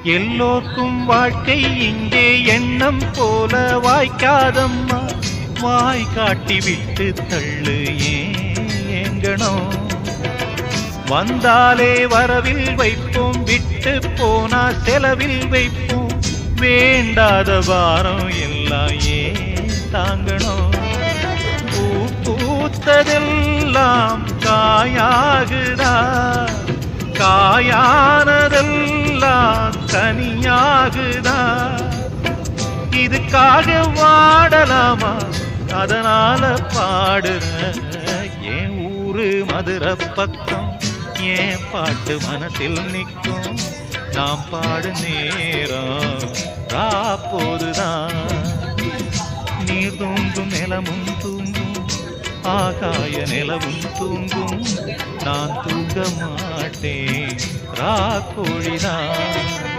எல்லோர்க்கும் வாழ்க்கை இங்கே எண்ணம் போல வாய்க்காதம்மா. வாய் காட்டி விட்டு தள்ளு ஏங்கணும். வந்தாலே வரவில் வைப்போம், விட்டு போனா செலவில் வைப்போம். வேண்டாத பாரம் எல்லாம் ஏன் தாங்கணும். பூ பூத்ததெல்லாம் காயாகுதா, காயானதெல்லாம் கனியாகுதா. இதுக்காக வாடலாமா, அதனால பாடுற. என் ஊரு மதுரை பக்கம், என் பாட்டு மனசில் நிற்கும். நாம் பாடு நேரம் ராப்போதுதான். நீர் தூங்கும் நிலமும் தூங்கும், ஆகாய நிலவும் தூங்கும். நான் தூங்க மாட்டேன் ராக்கோழிதான்.